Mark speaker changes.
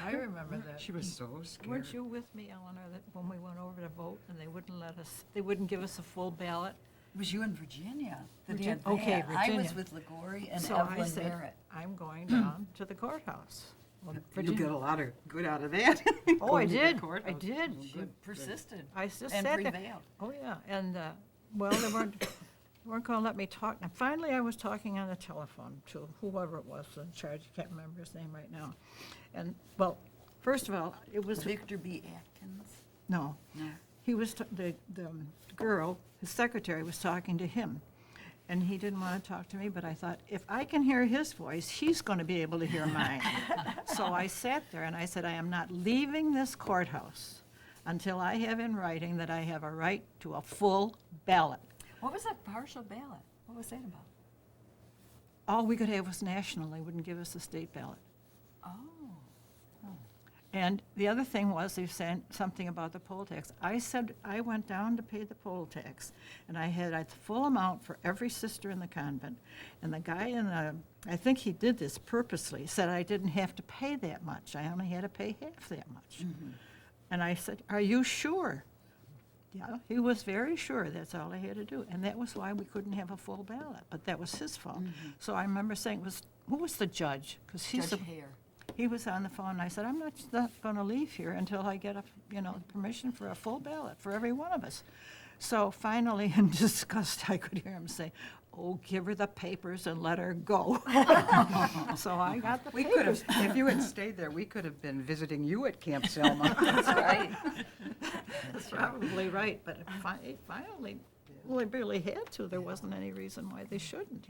Speaker 1: I remember that.
Speaker 2: She was so scared.
Speaker 3: Weren't you with me, Eleanor, that when we went over to vote and they wouldn't give us a full ballot?
Speaker 1: It was you in Virginia that
Speaker 3: Virgin-
Speaker 1: had that.
Speaker 3: okay,
Speaker 1: I was
Speaker 3: Virginia.
Speaker 1: with Liguori and
Speaker 3: So I
Speaker 1: Evelyn
Speaker 3: said,
Speaker 1: Merritt.
Speaker 3: I'm going down to the courthouse. Well,
Speaker 2: You
Speaker 3: Virginia-
Speaker 2: get a lot of good out of that.
Speaker 3: Oh, I
Speaker 2: Going to the
Speaker 3: did, I
Speaker 2: courthouse.
Speaker 3: did.
Speaker 1: She persisted
Speaker 3: I just
Speaker 1: and
Speaker 3: sat there.
Speaker 1: prevailed.
Speaker 3: Oh, yeah, and, well, they weren't gonna let me talk. And finally, I was talking on the telephone to whoever it was in charge, I can't remember his name right now. And, well, first of all, it was,
Speaker 1: Victor B. Atkins?
Speaker 3: no,
Speaker 1: No.
Speaker 3: he was, the girl, his secretary was talking to him. And he didn't want to talk to me, but I thought, if I can hear his voice, he's going to be able to hear mine. So I sat there and I said, I am not leaving this courthouse until I have in writing that I have a right to a full ballot.
Speaker 1: What was that partial ballot? What was that about?
Speaker 3: All we could have was national, they wouldn't give us a state ballot.
Speaker 1: Oh.
Speaker 3: And the other thing was, they said something about the poll tax. I said, I went down to pay the poll tax, and I had a full amount for every sister in the convent. And the guy I think he did this purposely, said I didn't have to pay that much. I only had to pay half that much. And I said, are you sure? Yeah, he was very sure that's all I had to do. And that was why we couldn't have a full ballot, but that was his fault. So I remember saying, who was the judge? Because he's
Speaker 1: Judge
Speaker 3: the
Speaker 1: Hare.
Speaker 3: he was on the phone, and I said, I'm not going to leave here until I get permission for a full ballot for every one of us. So finally, in disgust, I could hear him say, oh, give her the papers and let her go. So I got the
Speaker 2: We could have,
Speaker 3: papers.
Speaker 2: if you had stayed there, we could have been visiting you at Camp Selma.
Speaker 1: That's right.
Speaker 3: That's probably right, but it finally, well, they really had to. There wasn't any reason why they shouldn't,